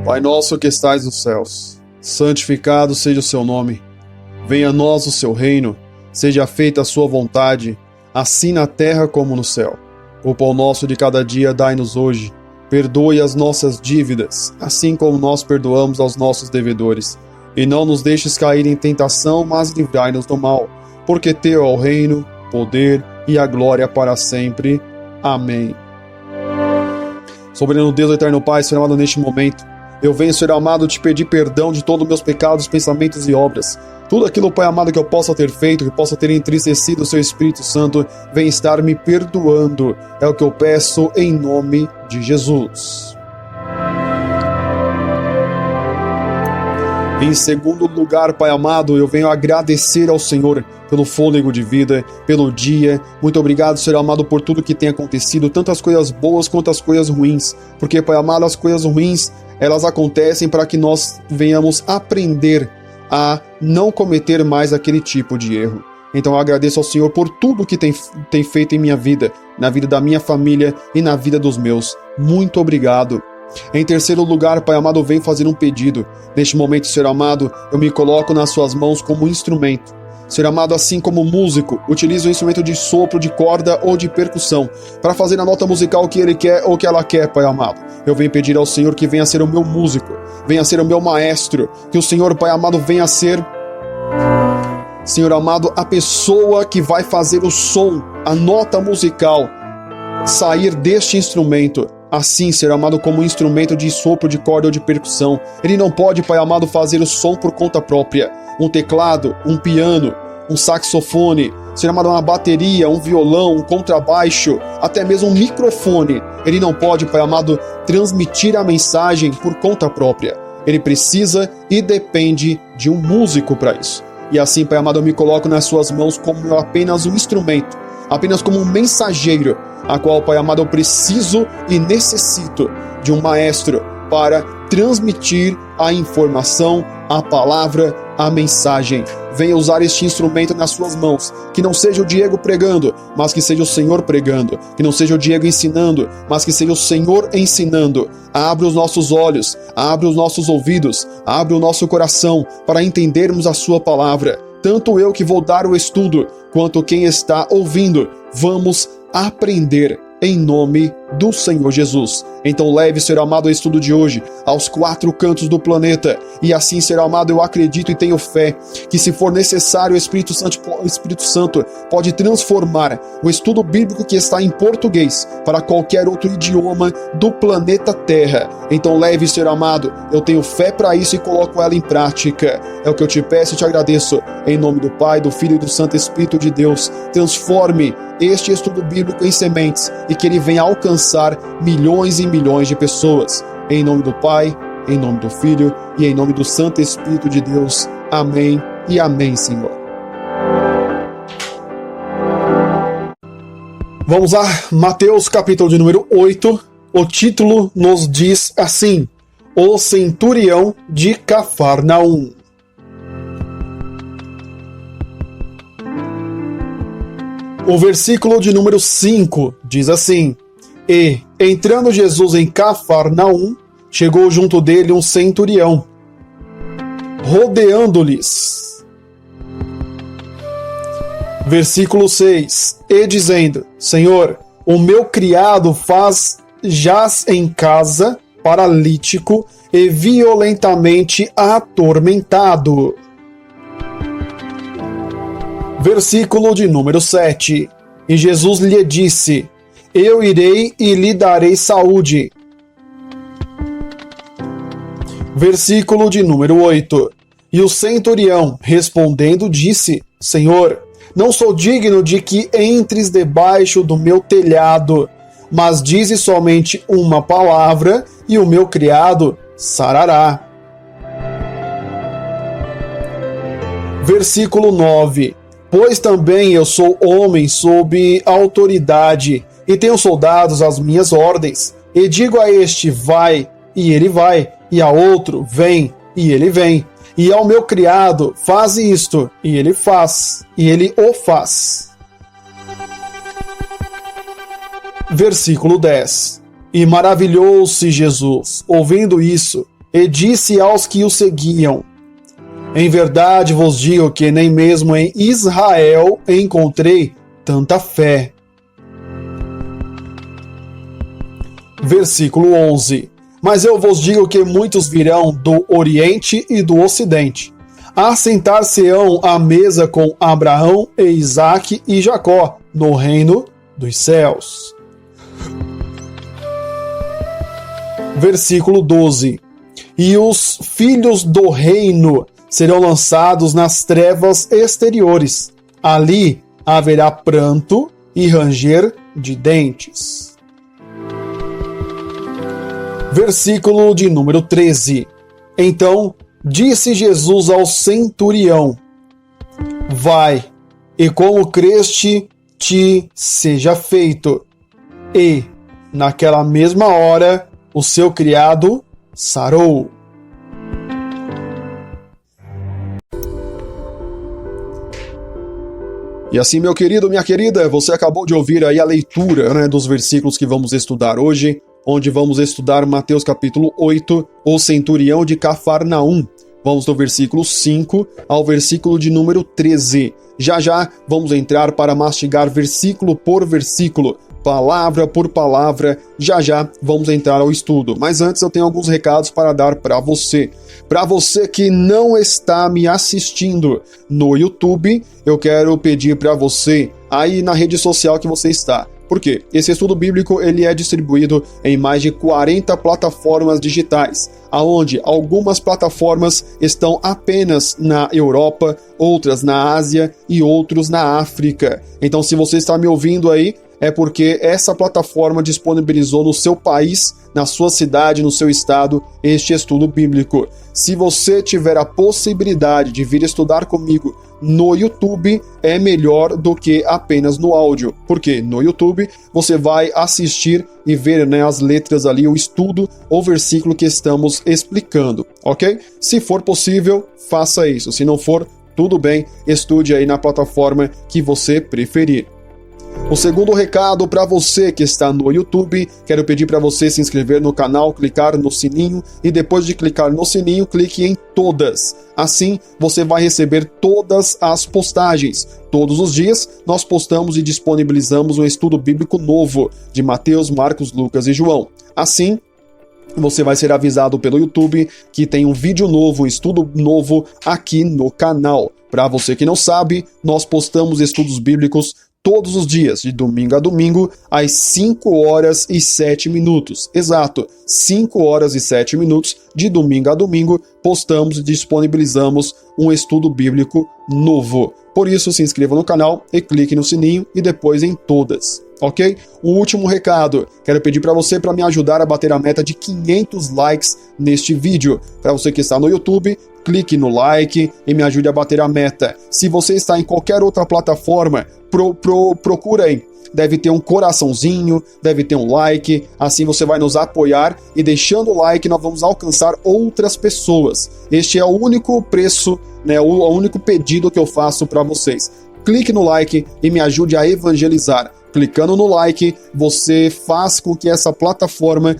Pai nosso que estais nos céus, santificado seja o seu nome. Venha a nós o seu reino, seja feita a sua vontade, assim na terra como no céu. O pão nosso de cada dia dai-nos hoje. Perdoe as nossas dívidas, assim como nós perdoamos aos nossos devedores. E não nos deixes cair em tentação, mas livrai-nos do mal. Porque teu é o reino, o poder e a glória para sempre. Amém. Soberano Deus, eterno Pai, Senhor amado, neste momento, eu venho, Senhor amado, te pedir perdão de todos os meus pecados, pensamentos e obras. Tudo aquilo, Pai amado, que eu possa ter feito, que possa ter entristecido o seu Espírito Santo, vem estar me perdoando. É o que eu peço em nome de Jesus. Em segundo lugar, Pai amado, eu venho agradecer ao Senhor pelo fôlego de vida, pelo dia. Muito obrigado, Senhor amado, por tudo que tem acontecido, tanto as coisas boas quanto as coisas ruins. Porque, Pai amado, as coisas ruins, elas acontecem para que nós venhamos aprender a não cometer mais aquele tipo de erro. Então eu agradeço ao Senhor por tudo que tem feito em minha vida, na vida da minha família e na vida dos meus. Muito obrigado. Em terceiro lugar, Pai amado, eu venho fazer um pedido. Neste momento, Senhor amado, eu me coloco nas suas mãos como instrumento. Senhor amado, assim como músico, utiliza um instrumento de sopro, de corda ou de percussão para fazer a nota musical que ele quer ou que ela quer, Pai amado. Eu venho pedir ao Senhor que venha ser o meu músico, venha ser o meu maestro, que o Senhor, Pai amado, venha ser, Senhor amado, a pessoa que vai fazer o som, a nota musical sair deste instrumento. Assim, Senhor amado, como um instrumento de sopro, de corda ou de percussão. Ele não pode, Pai amado, fazer o som por conta própria. Um teclado, um piano, um saxofone, Senhor amado, uma bateria, um violão, um contrabaixo, até mesmo um microfone. Ele não pode, Pai amado, transmitir a mensagem por conta própria. Ele precisa e depende de um músico para isso. E assim, Pai amado, eu me coloco nas suas mãos como apenas um instrumento, apenas como um mensageiro, a qual, Pai amado, eu preciso e necessito de um maestro para transmitir a informação, a palavra, a mensagem. Venha usar este instrumento nas suas mãos, que não seja o Diego pregando, mas que seja o Senhor pregando, que não seja o Diego ensinando, mas que seja o Senhor ensinando. Abre os nossos olhos, abre os nossos ouvidos, abre o nosso coração para entendermos a sua palavra. Tanto eu que vou dar o estudo, quanto quem está ouvindo, vamos aprender em nome do Senhor Jesus. Então leve, Senhor amado, o estudo de hoje aos 4 cantos do planeta. E assim, Senhor amado, eu acredito e tenho fé que, se for necessário, o Espírito Santo pode transformar o estudo bíblico que está em português para qualquer outro idioma do planeta Terra. Então leve, Senhor amado, eu tenho fé para isso e coloco ela em prática. É o que eu te peço e te agradeço. Em nome do Pai, do Filho e do Santo Espírito de Deus, transforme este estudo bíblico em sementes e que ele venha alcançar milhões e milhões de pessoas. Em nome do Pai, em nome do Filho e em nome do Santo Espírito de Deus. Amém e amém, Senhor. Vamos lá, Mateus capítulo de número 8. O título nos diz assim: O centurião de Cafarnaum. O versículo de número 5 diz assim: E, entrando Jesus em Cafarnaum, chegou junto dele um centurião, rodeando-lhes. Versículo 6: E dizendo: Senhor, o meu criado jaz em casa, paralítico e violentamente atormentado. Versículo de número 7. E Jesus lhe disse: Eu irei e lhe darei saúde. Versículo de número 8. E o centurião, respondendo, disse: Senhor, não sou digno de que entres debaixo do meu telhado, mas dize somente uma palavra, e o meu criado sarará. Versículo 9. Pois também eu sou homem sob autoridade, e tenho soldados às minhas ordens, e digo a este, vai, e ele vai, e a outro, vem, e ele vem, e ao meu criado, faz isto, e ele faz, e ele o faz. Versículo 10. E maravilhou-se Jesus, ouvindo isso, e disse aos que o seguiam: em verdade vos digo que nem mesmo em Israel encontrei tanta fé. Versículo 11. Mas eu vos digo que muitos virão do Oriente e do Ocidente, assentar-se-ão à mesa com Abraão e Isaque e Jacó no reino dos céus. Versículo 12. E os filhos do reino serão lançados nas trevas exteriores. Ali haverá pranto e ranger de dentes. Versículo de número 13. Então disse Jesus ao centurião: vai, e como creste te seja feito. E, naquela mesma hora, o seu criado sarou. E assim, meu querido, minha querida, você acabou de ouvir aí a leitura, dos versículos que vamos estudar hoje, onde vamos estudar Mateus capítulo 8, o centurião de Cafarnaum. Vamos do versículo 5 ao versículo de número 13. Já já vamos entrar para mastigar versículo por versículo, palavra por palavra. Já já vamos entrar ao estudo. Mas antes eu tenho alguns recados para dar para você. Para você que não está me assistindo no YouTube, eu quero pedir para você, aí na rede social que você está. Por quê? Esse estudo bíblico ele é distribuído em mais de 40 plataformas digitais, aonde algumas plataformas estão apenas na Europa, outras na Ásia e outros na África. Então, se você está me ouvindo aí, é porque essa plataforma disponibilizou no seu país, na sua cidade, no seu estado, este estudo bíblico. Se você tiver a possibilidade de vir estudar comigo no YouTube, é melhor do que apenas no áudio. Porque no YouTube você vai assistir e ver as letras ali, o estudo, o versículo que estamos explicando, ok? Se for possível, faça isso. Se não for, tudo bem, estude aí na plataforma que você preferir. O segundo recado para você que está no YouTube, quero pedir para você se inscrever no canal, clicar no sininho e depois de clicar no sininho, clique em todas. Assim, você vai receber todas as postagens. Todos os dias, nós postamos e disponibilizamos um estudo bíblico novo de Mateus, Marcos, Lucas e João. Assim, você vai ser avisado pelo YouTube que tem um vídeo novo, um estudo novo aqui no canal. Para você que não sabe, nós postamos estudos bíblicos todos os dias, de domingo a domingo, às 5 horas e 7 minutos. Exato, 5 horas e 7 minutos, de domingo a domingo, postamos e disponibilizamos um estudo bíblico novo. Por isso, se inscreva no canal e clique no sininho e depois em todas. Ok? O último recado, quero pedir para você para me ajudar a bater a meta de 500 likes neste vídeo. Para você que está no YouTube, clique no like e me ajude a bater a meta. Se você está em qualquer outra plataforma, procura aí. Deve ter um coraçãozinho, deve ter um like, assim você vai nos apoiar e deixando o like nós vamos alcançar outras pessoas. Este é o único preço, o único pedido que eu faço para vocês. Clique no like e me ajude a evangelizar. Clicando no like, você faz com que essa plataforma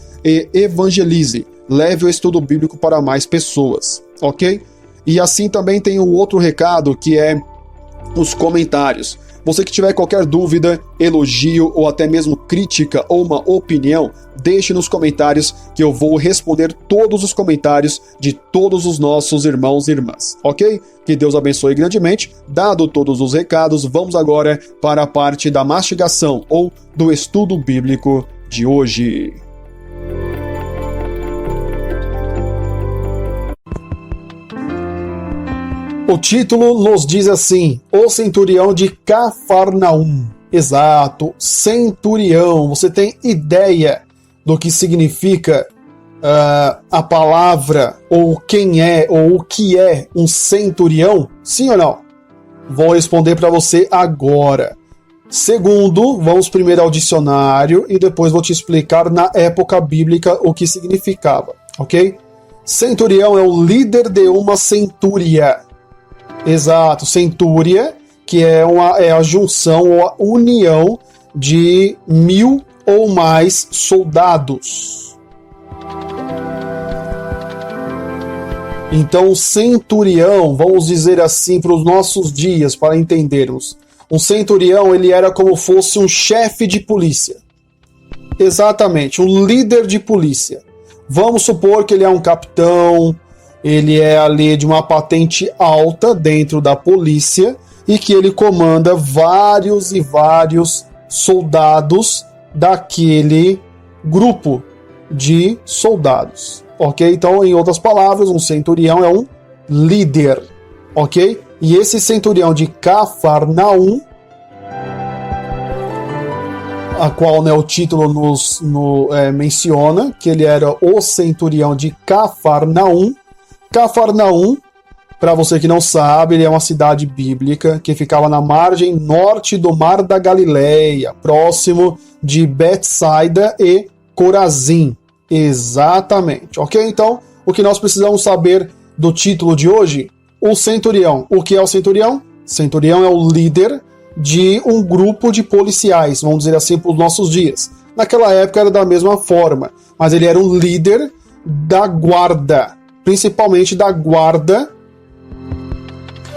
evangelize, leve o estudo bíblico para mais pessoas, ok? E assim também tem o outro recado, que é os comentários. Você que tiver qualquer dúvida, elogio ou até mesmo crítica ou uma opinião, deixe nos comentários que eu vou responder todos os comentários de todos os nossos irmãos e irmãs, ok? Que Deus abençoe grandemente. Dado todos os recados, vamos agora para a parte da mastigação ou do estudo bíblico de hoje. O título nos diz assim: o centurião de Cafarnaum. Exato, centurião. Você tem ideia do que significa a palavra, ou quem é, ou o que é um centurião? Sim ou não? Vou responder para você agora. Segundo, vamos primeiro ao dicionário e depois vou te explicar na época bíblica o que significava, ok? Centurião é o líder de uma centúria. Exato, centúria, que é a junção ou a união de 1000 ou mais soldados. Então, o centurião, vamos dizer assim para os nossos dias, para entendermos. Um centurião, ele era como fosse um chefe de polícia. Exatamente, um líder de polícia. Vamos supor que ele é um capitão, ele é ali de uma patente alta dentro da polícia e que ele comanda vários e vários soldados daquele grupo de soldados, ok? Então, em outras palavras, um centurião é um líder, ok? E esse centurião de Cafarnaum, a qual, né, o título menciona que ele era o centurião de Cafarnaum. Cafarnaum, para você que não sabe, ele é uma cidade bíblica que ficava na margem norte do Mar da Galileia, próximo de Betsaida e Corazim. Exatamente, ok? Então, o que nós precisamos saber do título de hoje? O centurião. O que é o centurião? Centurião é o líder de um grupo de policiais, vamos dizer assim, para os nossos dias. Naquela época era da mesma forma, mas ele era um líder da guarda, principalmente da guarda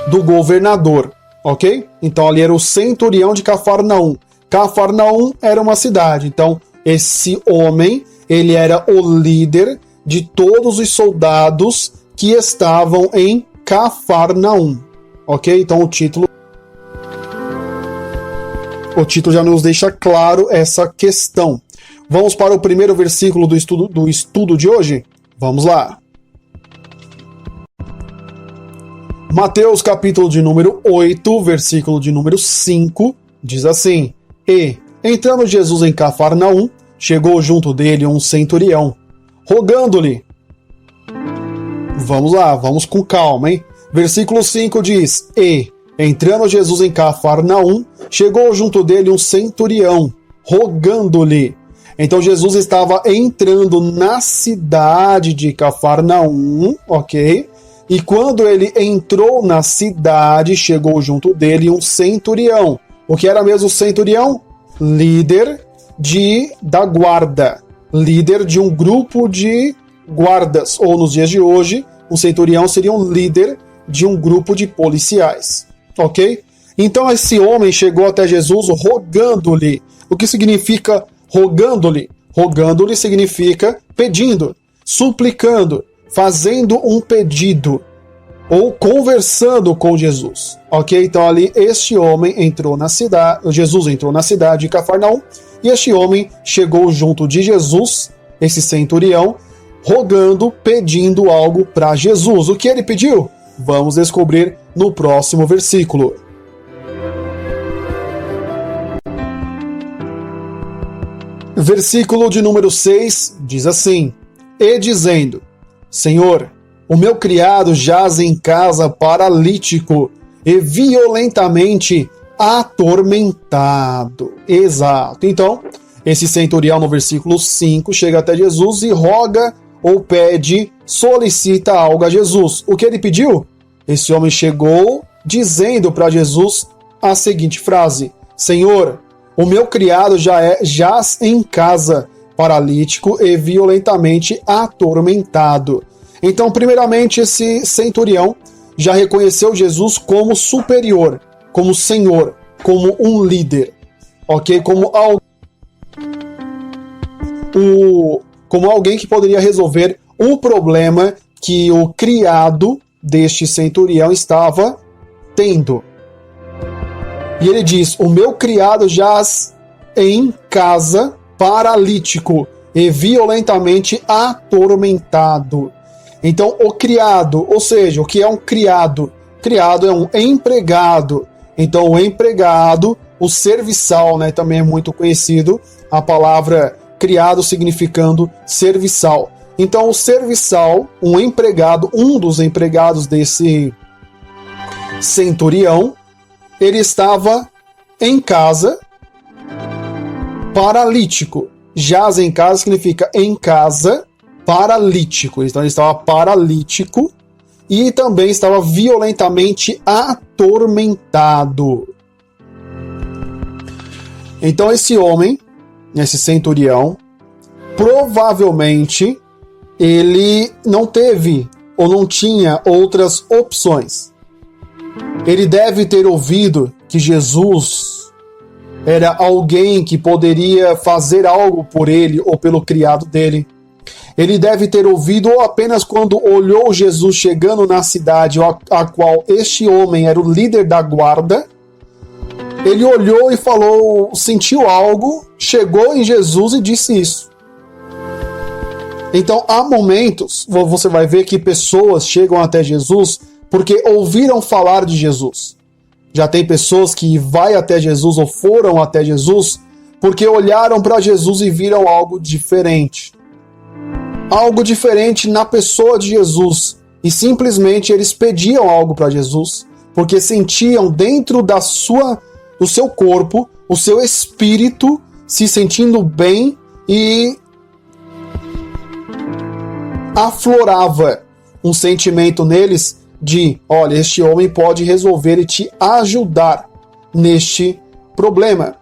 do governador, ok? Então ali era o centurião de Cafarnaum. Cafarnaum era uma cidade, então esse homem, ele era o líder de todos os soldados que estavam em Cafarnaum, ok? Então o título já nos deixa claro essa questão. Vamos para o primeiro versículo do estudo de hoje? Vamos lá. Mateus, capítulo de número 8, versículo de número 5, diz assim: E, entrando Jesus em Cafarnaum, chegou junto dele um centurião, rogando-lhe. Vamos lá, vamos com calma, hein? Versículo 5 diz: E, entrando Jesus em Cafarnaum, chegou junto dele um centurião, rogando-lhe. Então Jesus estava entrando na cidade de Cafarnaum, ok? E quando ele entrou na cidade, chegou junto dele um centurião. O que era mesmo o centurião? Líder da guarda. Líder de um grupo de guardas. Ou nos dias de hoje, um centurião seria um líder de um grupo de policiais. Ok? Então esse homem chegou até Jesus rogando-lhe. O que significa rogando-lhe? Rogando-lhe significa pedindo, suplicando, fazendo um pedido ou conversando com Jesus. Ok? Então ali este homem entrou na cidade, Jesus entrou na cidade de Cafarnaum e este homem chegou junto de Jesus, esse centurião, rogando, pedindo algo para Jesus. O que ele pediu? Vamos descobrir no próximo versículo. Versículo de número 6 diz assim: E dizendo: Senhor, o meu criado jaz em casa paralítico e violentamente atormentado. Exato. Então, esse centurião no versículo 5 chega até Jesus e roga ou pede, solicita algo a Jesus. O que ele pediu? Esse homem chegou dizendo para Jesus a seguinte frase: Senhor, o meu criado jaz em casa paralítico e violentamente atormentado. Então, primeiramente, esse centurião já reconheceu Jesus como superior, como senhor, como um líder, ok? Como alguém que poderia resolver o problema que o criado deste centurião estava tendo. E ele diz: o meu criado jaz em casa paralítico e violentamente atormentado. Então, o criado, ou seja, o que é um criado? Criado é um empregado. Então, o empregado, o serviçal, né, também é muito conhecido, a palavra criado significando serviçal. Então, o serviçal, um empregado, um dos empregados desse centurião, ele estava em casa paralítico. Jaz em casa significa em casa paralítico. Então ele estava paralítico e também estava violentamente atormentado. Então esse homem, esse centurião, provavelmente ele não teve ou não tinha outras opções. Ele deve ter ouvido que Jesus era alguém que poderia fazer algo por ele ou pelo criado dele. Ele deve ter ouvido, ou apenas quando olhou Jesus chegando na cidade a qual este homem era o líder da guarda, ele olhou e falou, sentiu algo, chegou em Jesus e disse isso. Então, há momentos, você vai ver que pessoas chegam até Jesus porque ouviram falar de Jesus. Já tem pessoas que vai até Jesus ou foram até Jesus porque olharam para Jesus e viram algo diferente. Algo diferente na pessoa de Jesus. E simplesmente eles pediam algo para Jesus porque sentiam dentro do seu corpo, o seu espírito se sentindo bem e aflorava um sentimento neles de, olha, este homem pode resolver e te ajudar neste problema.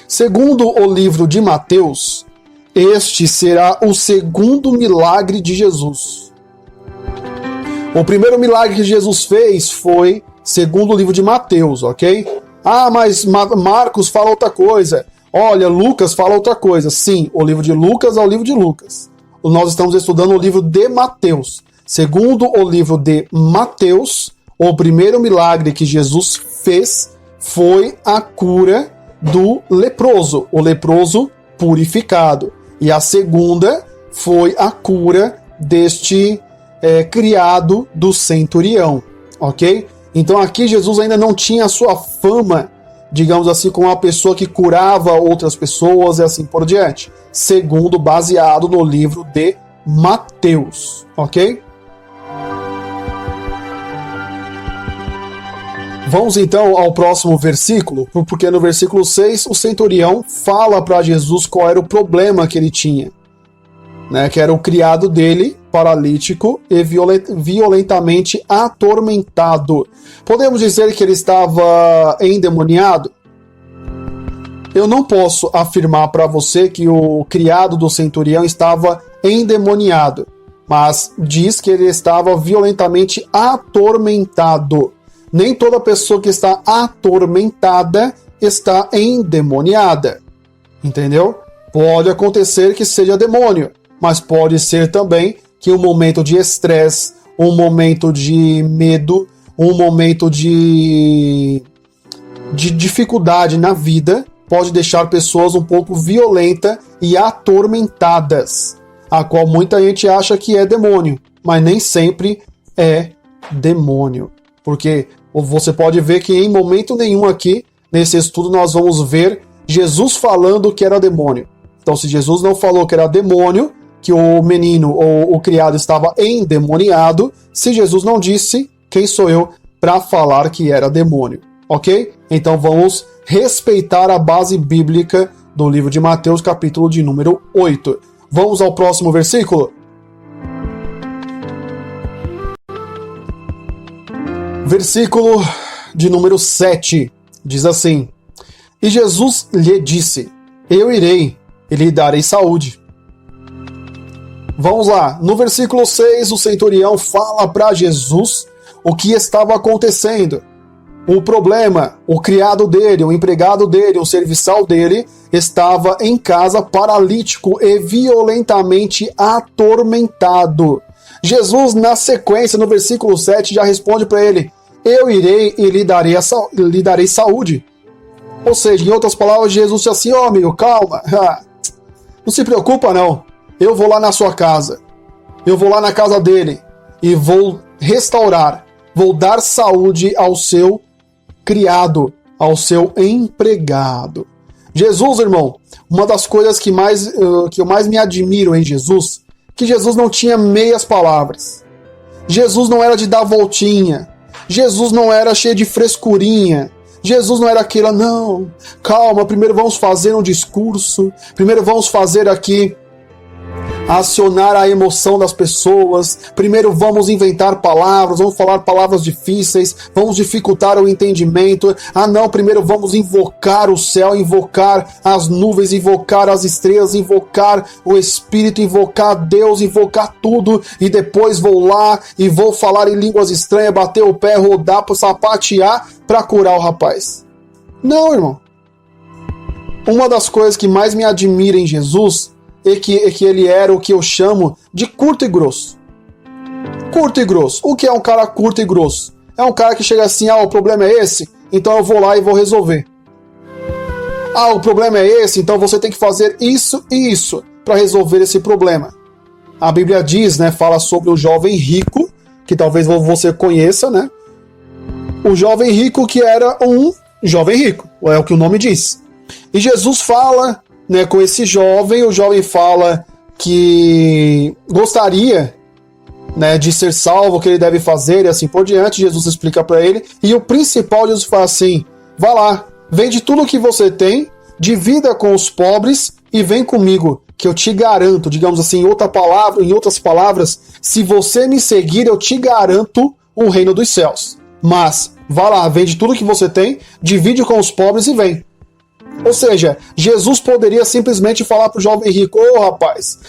Segundo o livro de Mateus, este será o segundo milagre de Jesus. O primeiro milagre que Jesus fez foi segundo o livro de Mateus, ok? Ah, mas Marcos fala outra coisa. Olha, Lucas fala outra coisa. Sim, o livro de Lucas é o livro de Lucas. Nós estamos estudando o livro de Mateus. Segundo o livro de Mateus, o primeiro milagre que Jesus fez foi a cura do leproso, o leproso purificado. E a segunda foi a cura deste criado do centurião, ok? Então aqui Jesus ainda não tinha a sua fama, digamos assim, como uma pessoa que curava outras pessoas e assim por diante. Segundo, baseado no livro de Mateus, ok? Vamos então ao próximo versículo, porque no versículo 6 o centurião fala para Jesus qual era o problema que ele tinha, né, que era o criado dele, paralítico e violentamente atormentado. Podemos dizer que ele estava endemoniado? Eu não posso afirmar para você que o criado do centurião estava endemoniado, mas diz que ele estava violentamente atormentado. Nem toda pessoa que está atormentada está endemoniada, entendeu? Pode acontecer que seja demônio, mas pode ser também que um momento de estresse, um momento de medo, um momento de dificuldade na vida pode deixar pessoas um pouco violentas e atormentadas, a qual muita gente acha que é demônio, mas nem sempre é demônio. Porque você pode ver que em momento nenhum aqui, nesse estudo, nós vamos ver Jesus falando que era demônio. Então, se Jesus não falou que era demônio, que o menino ou o criado estava endemoniado, se Jesus não disse, quem sou eu para falar que era demônio? Ok? Então vamos respeitar a base bíblica do livro de Mateus, capítulo de número 8. Vamos ao próximo versículo? Versículo de número 7 diz assim: E Jesus lhe disse: Eu irei e lhe darei saúde. Vamos lá, no versículo 6 o centurião fala para Jesus o que estava acontecendo. O problema, o criado dele, o empregado dele, o serviçal dele estava em casa paralítico e violentamente atormentado. Jesus, na sequência, no versículo 7, já responde para ele: Eu irei e lhe darei saúde. Ou seja, em outras palavras, Jesus disse assim: Ó, amigo, calma, não se preocupa não, eu vou lá na sua casa, eu vou lá na casa dele e vou restaurar, vou dar saúde ao seu criado, ao seu empregado. Jesus, irmão, uma das coisas que eu mais me admiro em Jesus, que Jesus não tinha meias palavras. Jesus não era de dar voltinha. Jesus não era cheio de frescurinha. Jesus não era aquela, não, calma, primeiro vamos fazer um discurso, primeiro vamos fazer aqui acionar a emoção das pessoas. Primeiro vamos inventar palavras, vamos falar palavras difíceis, vamos dificultar o entendimento. Ah não, primeiro vamos invocar o céu, invocar as nuvens, invocar as estrelas, invocar o Espírito, invocar Deus, invocar tudo, e depois vou lá e vou falar em línguas estranhas, bater o pé, rodar, sapatear para curar o rapaz. Não, irmão. Uma das coisas que mais me admira em Jesus é que ele era o que eu chamo de curto e grosso. Curto e grosso. O que é um cara curto e grosso? É um cara que chega assim, o problema é esse, então eu vou lá e vou resolver. O problema é esse, então você tem que fazer isso e isso para resolver esse problema. A Bíblia diz, né, fala sobre o jovem rico, que talvez você conheça, né? O jovem rico que era um jovem rico, é o que o nome diz. E Jesus fala, né, com esse jovem, o jovem fala que gostaria, né, de ser salvo, o que ele deve fazer e assim por diante. Jesus explica para ele, e o principal, Jesus fala assim: vá lá, vende tudo o que você tem, divida com os pobres e vem comigo, que eu te garanto, digamos assim, em outras palavras, se você me seguir, eu te garanto o reino dos céus. Mas vá lá, vende tudo que você tem, divide com os pobres e vem. Ou seja, Jesus poderia simplesmente falar para o jovem rico: rapaz,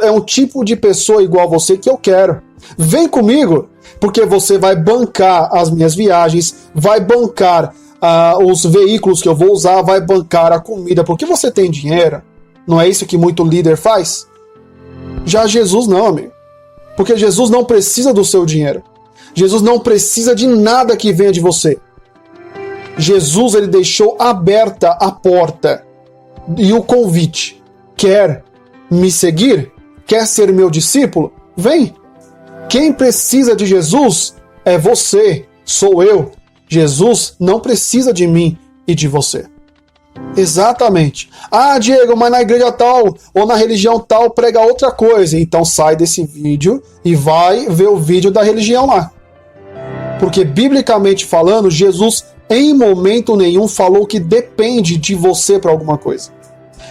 é um tipo de pessoa igual a você que eu quero. Vem comigo, porque você vai bancar as minhas viagens, vai bancar os veículos que eu vou usar, vai bancar a comida, porque você tem dinheiro. Não é isso que muito líder faz? Já Jesus não, amigo. Porque Jesus não precisa do seu dinheiro. Jesus não precisa de nada que venha de você. Jesus, ele deixou aberta a porta e o convite. Quer me seguir? Quer ser meu discípulo? Vem! Quem precisa de Jesus é você, sou eu. Jesus não precisa de mim e de você. Exatamente. Diego, mas na igreja tal ou na religião tal prega outra coisa. Então sai desse vídeo e vai ver o vídeo da religião lá. Porque biblicamente falando, Jesus em momento nenhum falou que depende de você para alguma coisa.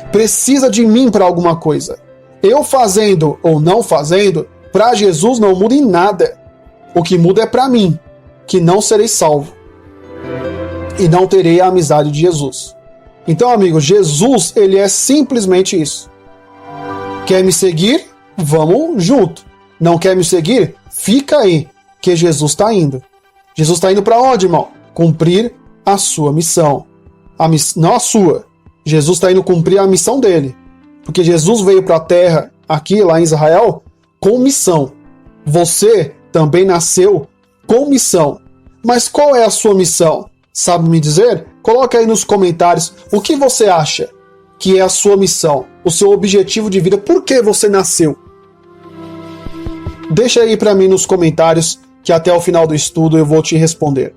Precisa de mim para alguma coisa. Eu fazendo ou não fazendo, para Jesus não muda em nada. O que muda é para mim, que não serei salvo. E não terei a amizade de Jesus. Então, amigo, Jesus, ele é simplesmente isso. Quer me seguir? Vamos junto. Não quer me seguir? Fica aí, que Jesus está indo. Jesus está indo para onde, irmão? Cumprir a sua missão. Não a sua. Jesus está indo cumprir a missão dele. Porque Jesus veio para a terra, aqui, lá em Israel, com missão. Você também nasceu com missão. Mas qual é a sua missão? Sabe me dizer? Coloca aí nos comentários o que você acha que é a sua missão, o seu objetivo de vida, por que você nasceu? Deixa aí para mim nos comentários que até o final do estudo eu vou te responder.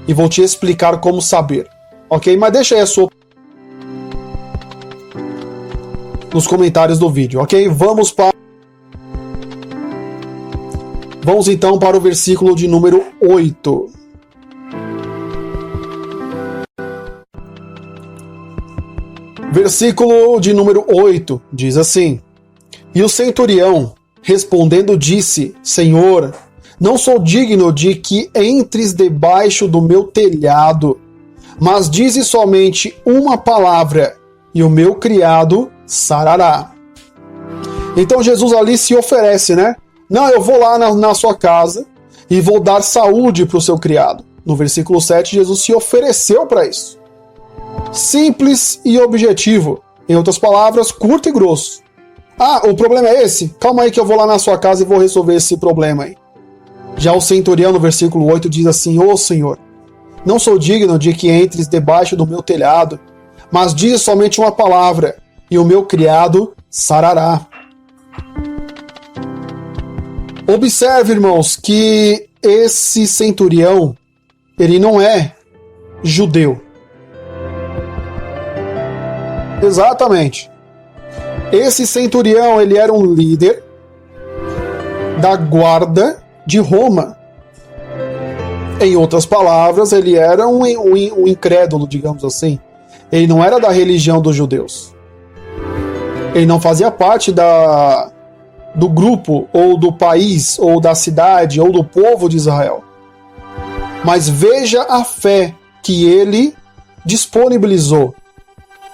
E vou te explicar como saber, ok? Mas deixa aí a sua nos comentários do vídeo, ok? Vamos então para o versículo de número 8. Versículo de número 8 diz assim: E o centurião, respondendo, disse: Senhor, não sou digno de que entres debaixo do meu telhado, mas dize somente uma palavra, e o meu criado sarará. Então Jesus ali se oferece, né? Não, eu vou lá na sua casa e vou dar saúde para o seu criado. No versículo 7, Jesus se ofereceu para isso. Simples e objetivo. Em outras palavras, curto e grosso. O problema é esse? Calma aí que eu vou lá na sua casa e vou resolver esse problema aí. Já o centurião, no versículo 8, diz assim: Ô Senhor, não sou digno de que entres debaixo do meu telhado, mas diz somente uma palavra, e o meu criado sarará. Observe, irmãos, que esse centurião, ele não é judeu. Exatamente. Esse centurião, ele era um líder da guarda de Roma. Em outras palavras, ele era um incrédulo, digamos assim. Ele não era da religião dos judeus. Ele não fazia parte do grupo, ou do país, ou da cidade, ou do povo de Israel. Mas veja a fé que ele disponibilizou,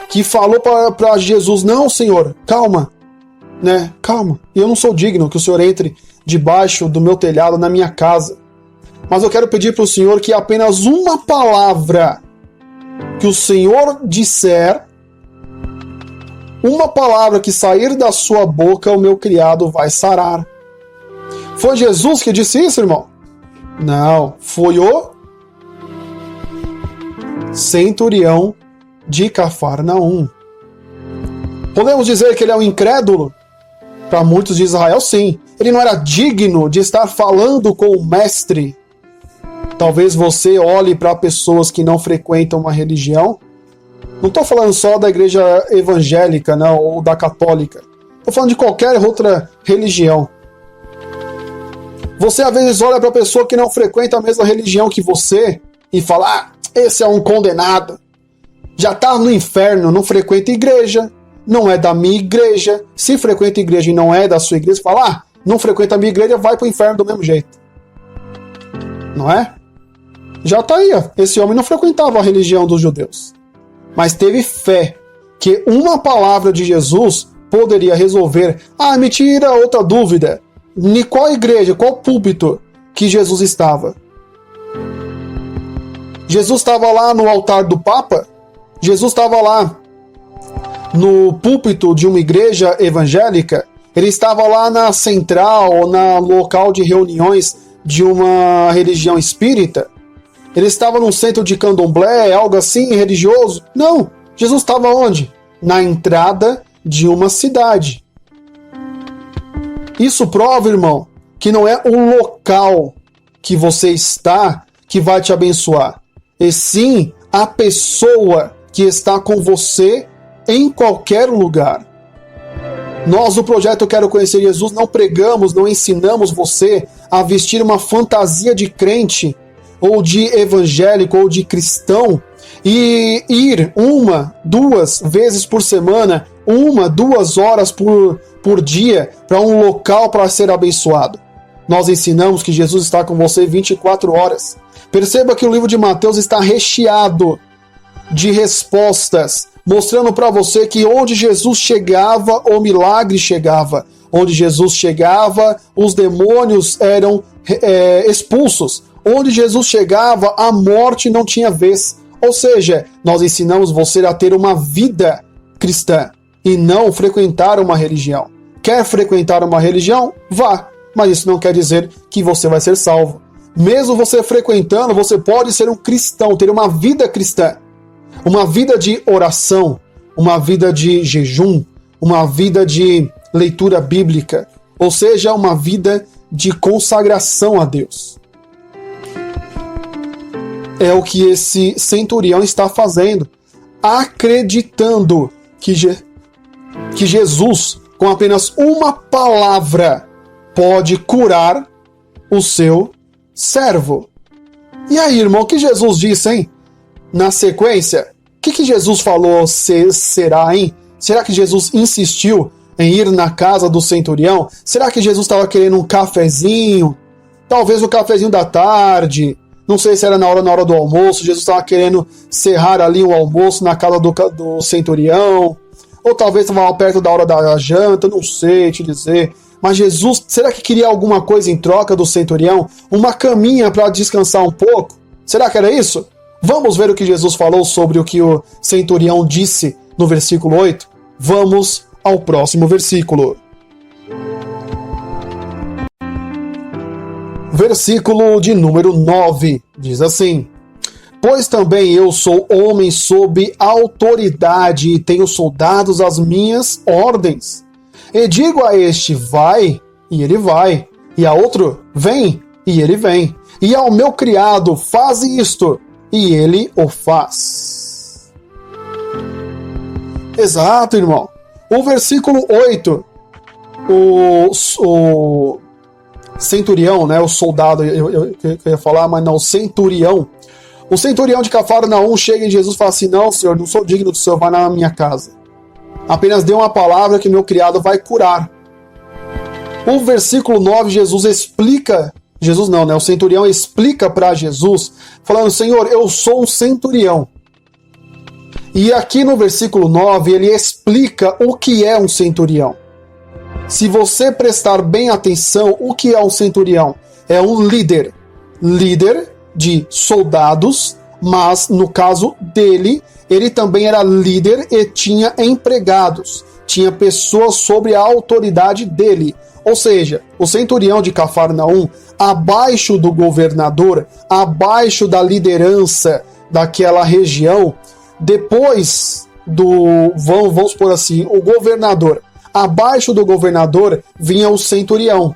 que falou para Jesus: não, Senhor, calma, né? Calma, eu não sou digno que o Senhor entre debaixo do meu telhado, na minha casa. Mas eu quero pedir para o Senhor que apenas uma palavra que o Senhor disser, uma palavra que sair da sua boca, o meu criado vai sarar. Foi Jesus que disse isso, irmão? Não, foi o centurião de Cafarnaum. Podemos dizer que ele é um incrédulo? Para muitos de Israel, sim. Ele não era digno de estar falando com o mestre. Talvez você olhe para pessoas que não frequentam uma religião. Não estou falando só da igreja evangélica, não, ou da católica. Estou falando de qualquer outra religião. Você às vezes olha para a pessoa que não frequenta a mesma religião que você e fala: ah, esse é um condenado. Já está no inferno, não frequenta igreja, não é da minha igreja. Se frequenta igreja e não é da sua igreja, fala: ah, não frequenta a minha igreja, vai para o inferno do mesmo jeito. Não é? Já está aí, ó. Esse homem não frequentava a religião dos judeus, mas teve fé que uma palavra de Jesus poderia resolver. Ah, me tira outra dúvida. Em qual igreja, qual púlpito que Jesus estava? Jesus estava lá no altar do Papa? Jesus estava lá no púlpito de uma igreja evangélica? Ele estava lá na central ou na local de reuniões de uma religião espírita? Ele estava num centro de candomblé, algo assim, religioso? Não. Jesus estava onde? Na entrada de uma cidade. Isso prova, irmão, que não é o local que você está que vai te abençoar, e sim a pessoa que está com você em qualquer lugar. Nós, do projeto Eu Quero Conhecer Jesus, não pregamos, não ensinamos você a vestir uma fantasia de crente, ou de evangélico, ou de cristão, e ir 1, 2 vezes por semana, 1, 2 horas por dia, para um local para ser abençoado. Nós ensinamos que Jesus está com você 24 horas. Perceba que o livro de Mateus está recheado de respostas, mostrando para você que onde Jesus chegava, o milagre chegava. Onde Jesus chegava, os demônios eram expulsos. Onde Jesus chegava, a morte não tinha vez. Ou seja, nós ensinamos você a ter uma vida cristã e não frequentar uma religião. Quer frequentar uma religião? Vá, mas isso não quer dizer que você vai ser salvo. Mesmo você frequentando, você pode ser um cristão, ter uma vida cristã. Uma vida de oração, uma vida de jejum, uma vida de leitura bíblica. Ou seja, uma vida de consagração a Deus. É o que esse centurião está fazendo, acreditando que Jesus, com apenas uma palavra, pode curar o seu servo. E aí, irmão, o que Jesus disse, hein? Na sequência, o que Jesus falou será, hein? Será que Jesus insistiu em ir na casa do centurião? Será que Jesus estava querendo um cafezinho? Talvez o cafezinho da tarde. Não sei se era na hora do almoço. Jesus estava querendo cerrar ali o almoço na casa do centurião. Ou talvez estava perto da hora da janta. Não sei te dizer. Mas Jesus, será que queria alguma coisa em troca do centurião? Uma caminha para descansar um pouco? Será que era isso? Vamos ver o que Jesus falou sobre o que o centurião disse no versículo 8? Vamos ao próximo versículo. Versículo de número 9, diz assim: Pois também eu sou homem sob autoridade e tenho soldados às minhas ordens. E digo a este, vai, e ele vai. E a outro, vem, e ele vem. E ao meu criado, faz isto, e ele o faz. Exato, irmão. O versículo 8, o centurião, né, o soldado, eu ia falar, mas não, o centurião. O centurião de Cafarnaum chega em Jesus e fala assim: não, senhor, não sou digno do senhor, vai na minha casa. Apenas dê uma palavra que meu criado vai curar. O versículo 9, Jesus explica, Jesus não, né? O centurião explica para Jesus, falando, Senhor, eu sou um centurião. E aqui no versículo 9, ele explica o que é um centurião. Se você prestar bem atenção, o que é um centurião? É um líder de soldados, mas no caso dele, ele também era líder e tinha empregados, tinha pessoas sob a autoridade dele. Ou seja, o centurião de Cafarnaum, abaixo do governador, abaixo da liderança daquela região, depois do, vamos por assim, o governador, abaixo do governador vinha o centurião.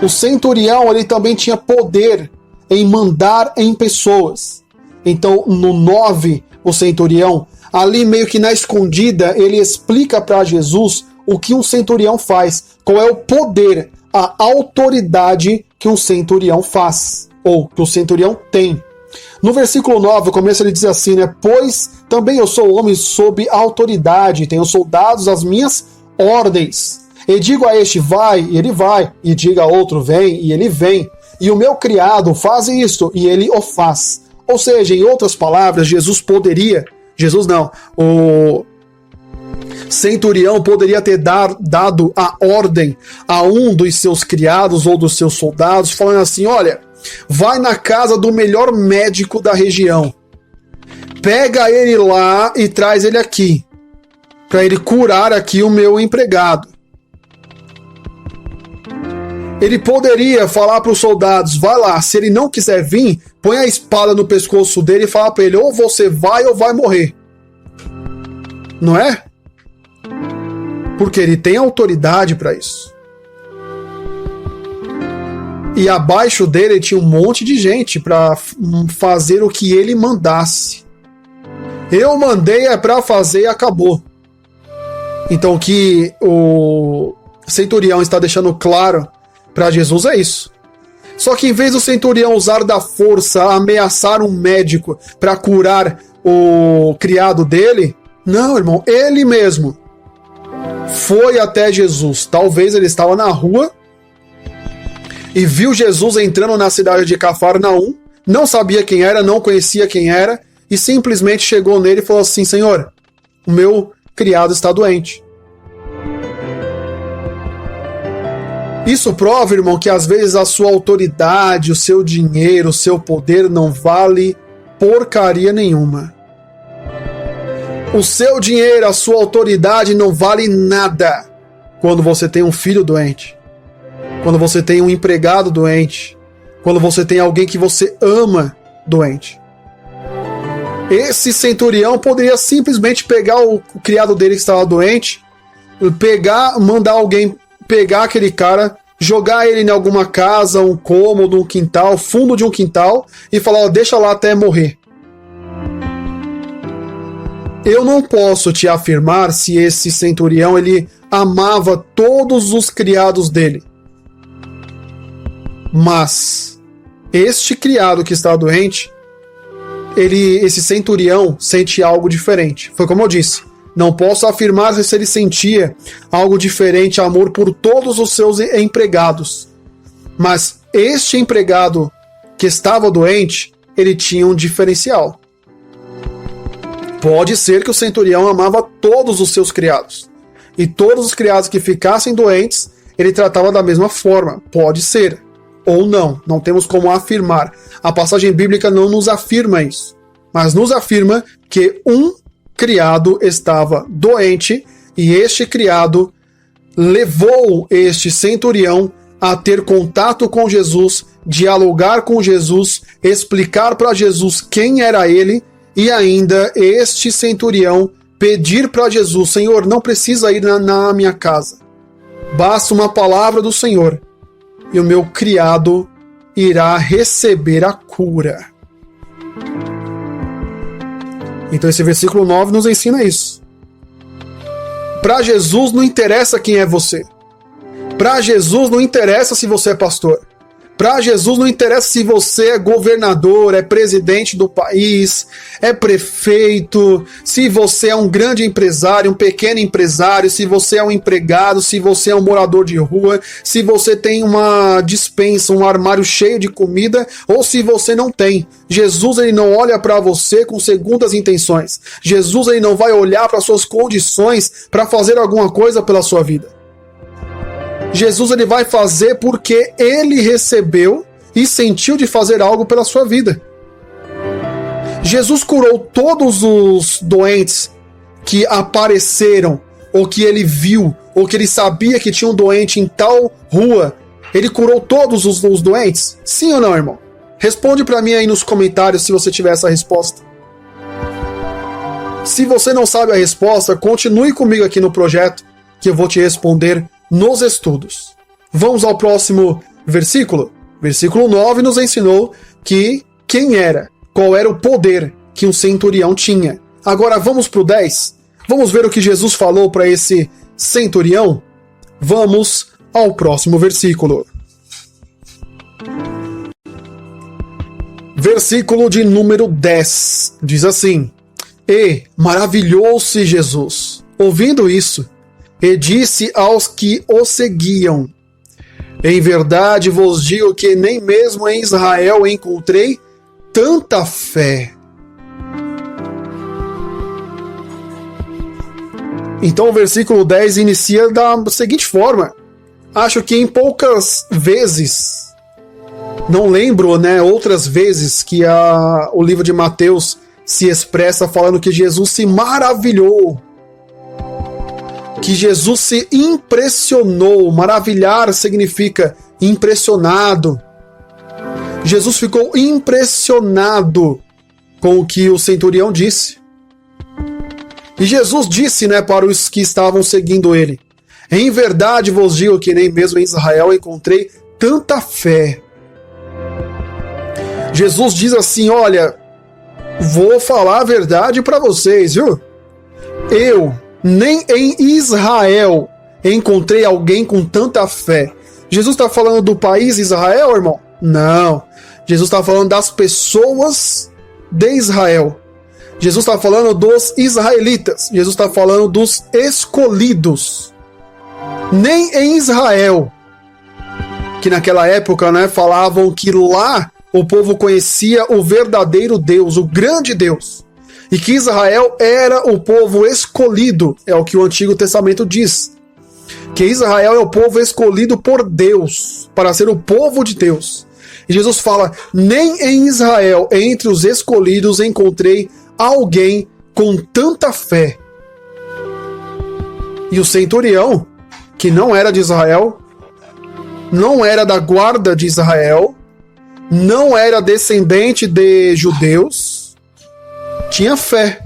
O centurião, ele também tinha poder em mandar em pessoas. Então, no 9, o centurião, ali meio que na escondida, ele explica para Jesus o que um centurião faz, qual é o poder, a autoridade que um centurião faz, ou que o centurião tem. No versículo 9, o começo ele diz assim, né? Pois também eu sou homem sob autoridade, tenho soldados às minhas ordens. E digo a este, vai, e ele vai. E diga a outro, vem, e ele vem. E o meu criado faz isto, e ele o faz. Ou seja, em outras palavras, Jesus não, o centurião poderia ter dado a ordem a um dos seus criados ou dos seus soldados, falando assim, olha, vai na casa do melhor médico da região, pega ele lá e traz ele aqui, para ele curar aqui o meu empregado. Ele poderia falar para os soldados, vai lá, se ele não quiser vir, põe a espada no pescoço dele e fala para ele, ou você vai ou vai morrer. Não é? Porque ele tem autoridade para isso. E abaixo dele tinha um monte de gente para fazer o que ele mandasse. Eu mandei é para fazer e acabou. Então o que o centurião está deixando claro para Jesus é isso. Só que em vez do centurião usar da força, ameaçar um médico para curar o criado dele, não, irmão, ele mesmo foi até Jesus. Talvez ele estava na rua e viu Jesus entrando na cidade de Cafarnaum, não sabia quem era, não conhecia quem era, e simplesmente chegou nele e falou assim, Senhor, o meu criado está doente. Isso prova, irmão, que às vezes a sua autoridade, o seu dinheiro, o seu poder não vale porcaria nenhuma. O seu dinheiro, a sua autoridade não vale nada quando você tem um filho doente, quando você tem um empregado doente, quando você tem alguém que você ama doente. Esse centurião poderia simplesmente pegar o criado dele que estava doente, mandar alguém pegar aquele cara, jogar ele em alguma casa, um cômodo, um quintal, fundo de um quintal, e falar, ó, deixa lá até morrer. Eu não posso te afirmar se esse centurião ele amava todos os criados dele. Mas este criado que está doente, esse centurião sente algo diferente. Foi como eu disse, não posso afirmar se ele sentia algo diferente, amor por todos os seus empregados. Mas este empregado que estava doente, ele tinha um diferencial. Pode ser que o centurião amava todos os seus criados. E todos os criados que ficassem doentes, ele tratava da mesma forma. Pode ser. Ou não. Não temos como afirmar. A passagem bíblica não nos afirma isso. Mas nos afirma que um criado estava doente e este criado levou este centurião a ter contato com Jesus, dialogar com Jesus, explicar para Jesus quem era ele. E ainda este centurião pedir para Jesus, Senhor, não precisa ir na minha casa. Basta uma palavra do Senhor e o meu criado irá receber a cura. Então esse versículo 9 nos ensina isso. Para Jesus não interessa quem é você. Para Jesus não interessa se você é pastor. Para Jesus não interessa se você é governador, é presidente do país, é prefeito, se você é um grande empresário, um pequeno empresário, se você é um empregado, se você é um morador de rua, se você tem uma despensa, um armário cheio de comida, ou se você não tem. Jesus, ele não olha para você com segundas intenções. Jesus, ele não vai olhar para suas condições para fazer alguma coisa pela sua vida. Jesus, ele vai fazer porque ele recebeu e sentiu de fazer algo pela sua vida. Jesus curou todos os doentes que apareceram, ou que ele viu, ou que ele sabia que tinha um doente em tal rua. Ele curou todos os doentes? Sim ou não, irmão? Responde para mim aí nos comentários se você tiver essa resposta. Se você não sabe a resposta, continue comigo aqui no projeto, que eu vou te responder nos estudos. Vamos ao próximo versículo. Versículo 9 nos ensinou que qual era o poder que um centurião tinha. Agora vamos para o 10. Vamos ver o que Jesus falou para esse centurião? Vamos ao próximo versículo. Versículo de número 10. Diz assim: E maravilhou-se Jesus, ouvindo isso, e disse aos que o seguiam: Em verdade vos digo que nem mesmo em Israel encontrei tanta fé. Então o versículo 10 inicia da seguinte forma. Acho que em poucas vezes, não lembro, outras vezes que o livro de Mateus se expressa falando que Jesus se maravilhou, que Jesus se impressionou. Maravilhar significa impressionado. Jesus ficou impressionado com o que o centurião disse. E Jesus disse, para os que estavam seguindo ele: Em verdade vos digo que nem mesmo em Israel encontrei tanta fé. Jesus diz assim: olha, vou falar a verdade para vocês, viu? Nem em Israel encontrei alguém com tanta fé. Jesus está falando do país Israel, irmão? Não. Jesus está falando das pessoas de Israel. Jesus está falando dos israelitas. Jesus está falando dos escolhidos. Nem em Israel, que naquela época, falavam que lá o povo conhecia o verdadeiro Deus, o grande Deus. E que Israel era o povo escolhido, é o que o Antigo Testamento diz. Que Israel é o povo escolhido por Deus, para ser o povo de Deus. E Jesus fala: nem em Israel, entre os escolhidos, encontrei alguém com tanta fé. E o centurião, que não era de Israel, não era da guarda de Israel, não era descendente de judeus, tinha fé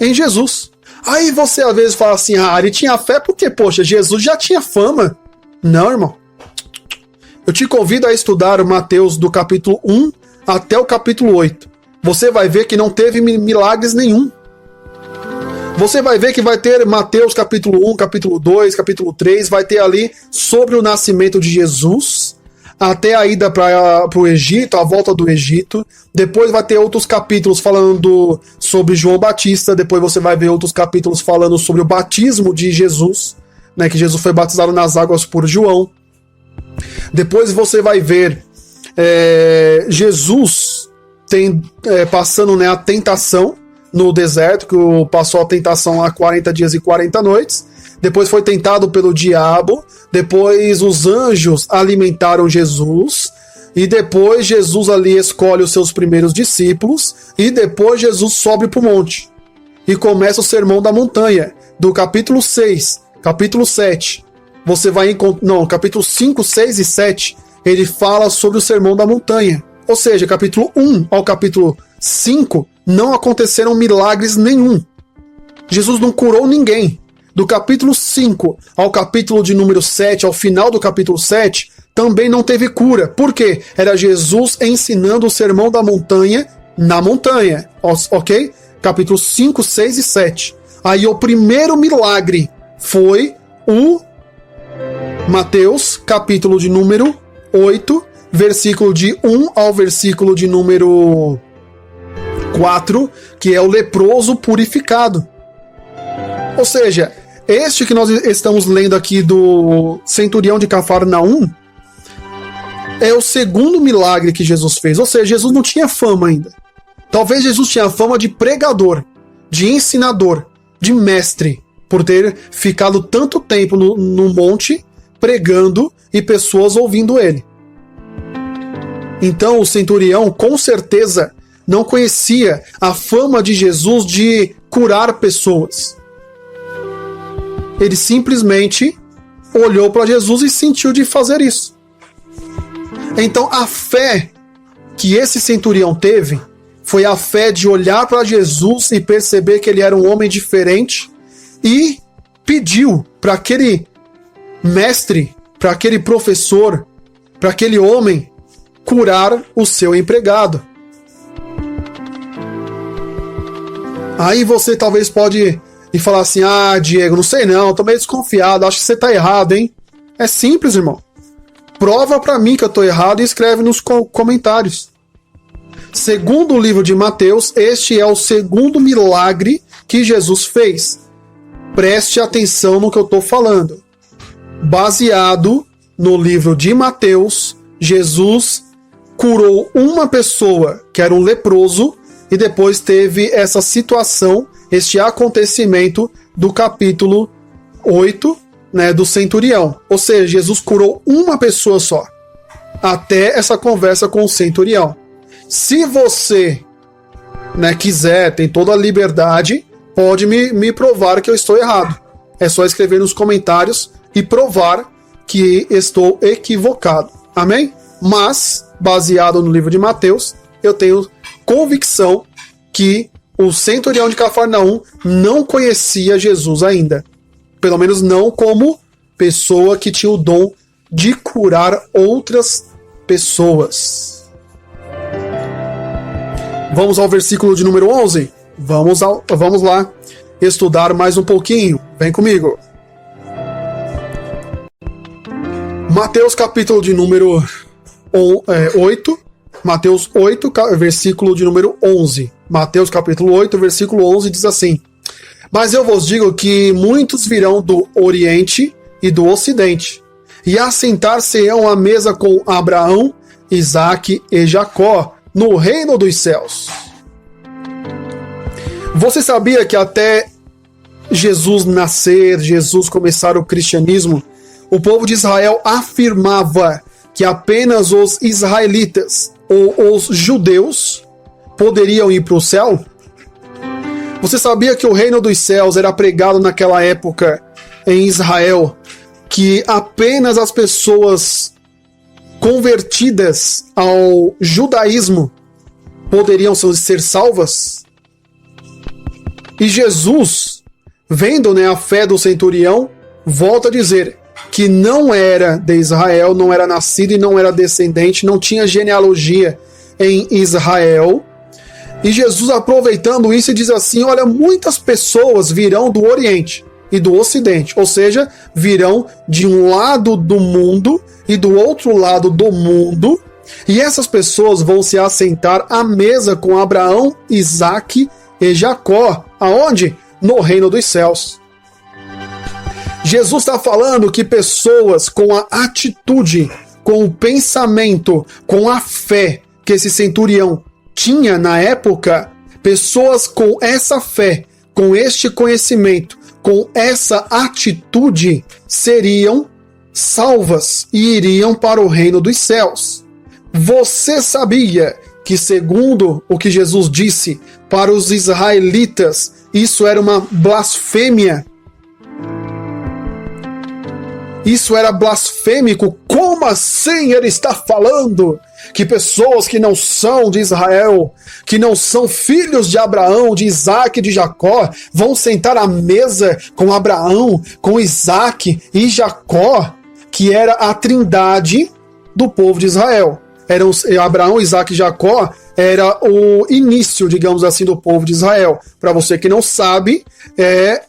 em Jesus. Aí você às vezes fala assim: ele tinha fé porque, poxa, Jesus já tinha fama. Não, irmão. Eu te convido a estudar o Mateus do capítulo 1 até o capítulo 8. Você vai ver que não teve milagres nenhum. Você vai ver que vai ter Mateus capítulo 1, capítulo 2, capítulo 3, vai ter ali sobre o nascimento de Jesus, até a ida para o Egito, a volta do Egito. Depois vai ter outros capítulos falando sobre João Batista. Depois você vai ver outros capítulos falando sobre o batismo de Jesus, que Jesus foi batizado nas águas por João. Depois você vai ver Jesus passando a tentação no deserto, que passou a tentação há 40 dias e 40 noites. Depois foi tentado pelo diabo. Depois os anjos alimentaram Jesus. E depois Jesus ali escolhe os seus primeiros discípulos. E depois Jesus sobe para o monte. E começa o Sermão da Montanha. Do capítulo 6, capítulo 7. Você vai encontrar... Não, capítulo 5, 6 e 7. Ele fala sobre o Sermão da Montanha. Ou seja, capítulo 1 ao capítulo 5 não aconteceram milagres nenhum. Jesus não curou ninguém. Do capítulo 5 ao capítulo de número 7, ao final do capítulo 7, também não teve cura. Por quê? Era Jesus ensinando o Sermão da Montanha na montanha. Ok? Capítulo 5, 6 e 7. Aí o primeiro milagre foi o Mateus, capítulo de número 8, versículo de 1 ao versículo de número 4, que é o leproso purificado. Ou seja, este que nós estamos lendo aqui do centurião de Cafarnaum é o segundo milagre que Jesus fez. Ou seja, Jesus não tinha fama ainda. Talvez Jesus tinha fama de pregador, de ensinador, de mestre, por ter ficado tanto tempo no monte pregando e pessoas ouvindo ele. Então o centurião com certeza não conhecia a fama de Jesus de curar pessoas. Ele simplesmente olhou para Jesus e sentiu de fazer isso. Então a fé que esse centurião teve foi a fé de olhar para Jesus e perceber que ele era um homem diferente e pediu para aquele mestre, para aquele professor, para aquele homem curar o seu empregado. Aí você talvez pode ir falar assim: ah, Diego, não sei não, tô meio desconfiado, acho que você tá errado, hein? É simples, irmão. Prova para mim que eu tô errado e escreve nos comentários. Segundo o livro de Mateus, este é o segundo milagre que Jesus fez. Preste atenção no que eu estou falando. Baseado no livro de Mateus, Jesus curou uma pessoa que era um leproso e depois teve essa situação, este acontecimento do capítulo 8, né, do centurião. Ou seja, Jesus curou uma pessoa só, até essa conversa com o centurião. Se você, né, quiser, tem toda a liberdade, pode me provar que eu estou errado. É só escrever nos comentários e provar que estou equivocado. Amém? Mas, baseado no livro de Mateus, eu tenho convicção que o centurião de Cafarnaum não conhecia Jesus ainda. Pelo menos não como pessoa que tinha o dom de curar outras pessoas. Vamos ao versículo de número 11? Vamos lá estudar mais um pouquinho. Vem comigo. Mateus capítulo de número 8. Mateus 8, versículo de número 11. Mateus capítulo 8, versículo 11 diz assim: Mas eu vos digo que muitos virão do Oriente e do Ocidente, e assentar-se-ão à mesa com Abraão, Isaque e Jacó, no reino dos céus. Você sabia que até Jesus nascer, Jesus começar o cristianismo, o povo de Israel afirmava que apenas os israelitas ou os judeus poderiam ir para o céu? Você sabia que o reino dos céus era pregado naquela época em Israel, que apenas as pessoas convertidas ao judaísmo poderiam ser salvas? E Jesus, vendo, né, a fé do centurião, volta a dizer que não era de Israel, não era nascido e não era descendente, não tinha genealogia em Israel. E Jesus, aproveitando isso, diz assim: olha, muitas pessoas virão do Oriente e do Ocidente, ou seja, virão de um lado do mundo e do outro lado do mundo, e essas pessoas vão se assentar à mesa com Abraão, Isaque e Jacó. Aonde? No reino dos céus. Jesus está falando que pessoas com a atitude, com o pensamento, com a fé que esse centurião tinha na época, pessoas com essa fé, com este conhecimento, com essa atitude, seriam salvas e iriam para o reino dos céus. Você sabia que, segundo o que Jesus disse para os israelitas, isso era uma blasfêmia? Isso era blasfêmico. Como assim ele está falando que pessoas que não são de Israel, que não são filhos de Abraão, de Isaque e de Jacó, vão sentar à mesa com Abraão, com Isaque e Jacó, que era a trindade do povo de Israel? Eram Abraão, Isaque e Jacó, era o início, digamos assim, do povo de Israel. Para você que não sabe, é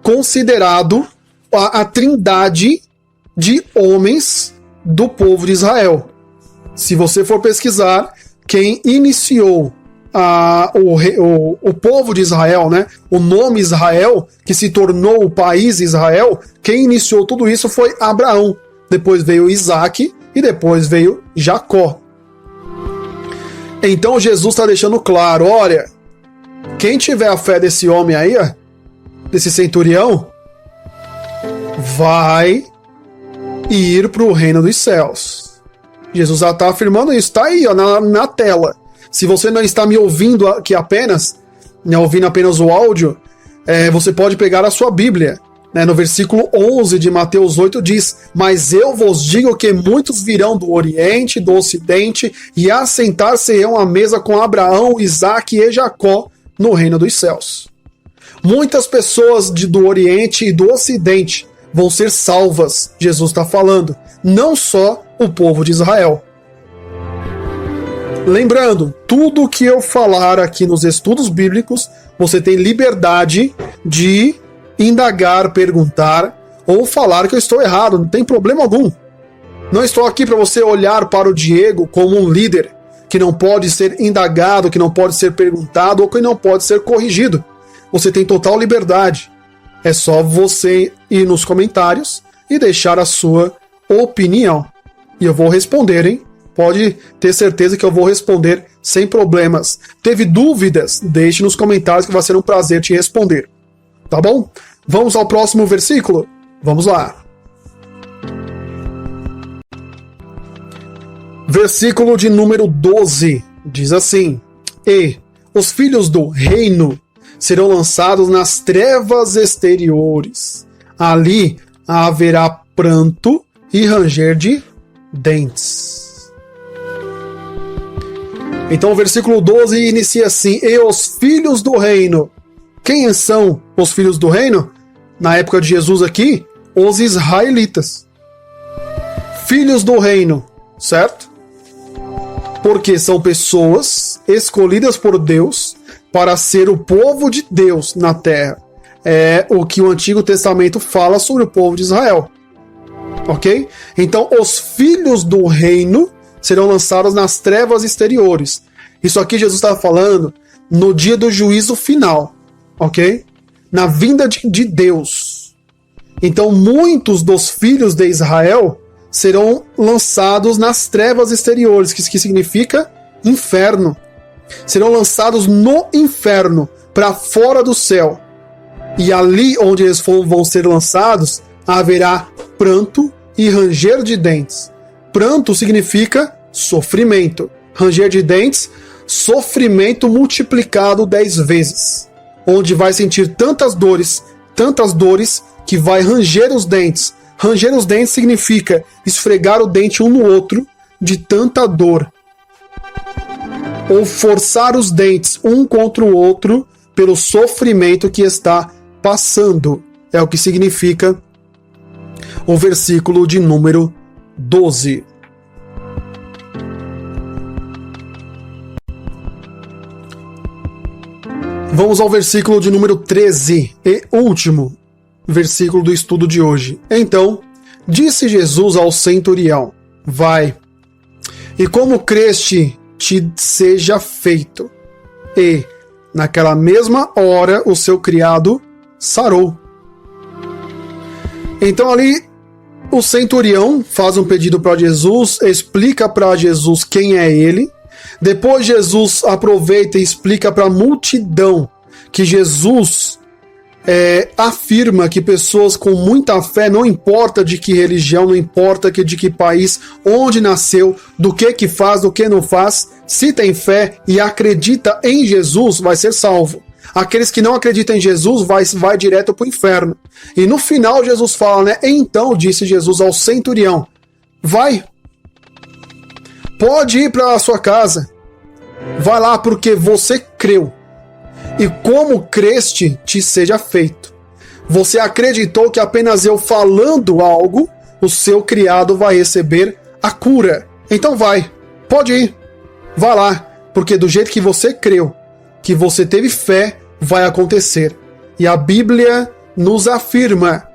considerado a trindade de homens do povo de Israel. Se você for pesquisar, quem iniciou o povo de Israel, né? O nome Israel, que se tornou o país Israel, quem iniciou tudo isso foi Abraão. Depois veio Isaac e depois veio Jacó. Então Jesus está deixando claro, olha, quem tiver a fé desse homem aí, ó, desse centurião, vai ir para o reino dos céus. Jesus já está afirmando isso, está aí ó, na tela. Se você não está me ouvindo aqui apenas, né, ouvindo apenas o áudio, você pode pegar a sua Bíblia. Né, no versículo 11 de Mateus 8 diz: mas eu vos digo que muitos virão do Oriente, do Ocidente, e assentar-se-ão à mesa com Abraão, Isaque e Jacó no reino dos céus. Muitas pessoas do Oriente e do Ocidente vão ser salvas, Jesus está falando, não só o povo de Israel. Lembrando, tudo que eu falar aqui nos estudos bíblicos, você tem liberdade de indagar, perguntar ou falar que eu estou errado, não tem problema algum. Não estou aqui para você olhar para o Diego como um líder que não pode ser indagado, que não pode ser perguntado ou que não pode ser corrigido. Você tem total liberdade. É só você ir nos comentários e deixar a sua opinião. E eu vou responder, hein? Pode ter certeza que eu vou responder sem problemas. Teve dúvidas? Deixe nos comentários que vai ser um prazer te responder. Tá bom? Vamos ao próximo versículo? Vamos lá. Versículo de número 12 diz assim: e os filhos do reino serão lançados nas trevas exteriores. Ali haverá pranto e ranger de dentes. Então o versículo 12 inicia assim: e os filhos do reino. Quem são os filhos do reino? Na época de Jesus aqui, os israelitas. Filhos do reino, certo? Porque são pessoas escolhidas por Deus para ser o povo de Deus na terra. É o que o Antigo Testamento fala sobre o povo de Israel. Ok? Então, os filhos do reino serão lançados nas trevas exteriores. Isso aqui Jesus estava falando no dia do juízo final. Ok? Na vinda de Deus. Então, muitos dos filhos de Israel serão lançados nas trevas exteriores, que significa inferno. Serão lançados no inferno, para fora do céu. E ali onde eles vão ser lançados, haverá pranto e ranger de dentes. Pranto significa sofrimento. Ranger de dentes, sofrimento multiplicado 10 vezes. Onde vai sentir tantas dores, que vai ranger os dentes. Ranger os dentes significa esfregar o dente um no outro de tanta dor. Ou forçar os dentes um contra o outro pelo sofrimento que está passando. É o que significa o versículo de número 12. Vamos ao versículo de número 13 e último versículo do estudo de hoje. Então, disse Jesus ao centurião: vai, e como creste, te seja feito. E, naquela mesma hora, o seu criado sarou. Então ali, o centurião faz um pedido para Jesus, explica para Jesus quem é ele. Depois Jesus aproveita e explica para a multidão que Jesus afirma que pessoas com muita fé, não importa de que religião, não importa de que país, onde nasceu, do que faz, do que não faz, se tem fé e acredita em Jesus, vai ser salvo. Aqueles que não acreditam em Jesus vai direto para o inferno. E no final Jesus fala, né? Então disse Jesus ao centurião: vai, pode ir para a sua casa, vai lá porque você creu. E como creste, te seja feito. Você acreditou que apenas eu falando algo, o seu criado vai receber a cura. Então vai, pode ir, vai lá, porque do jeito que você creu, que você teve fé, vai acontecer. E a Bíblia nos afirma,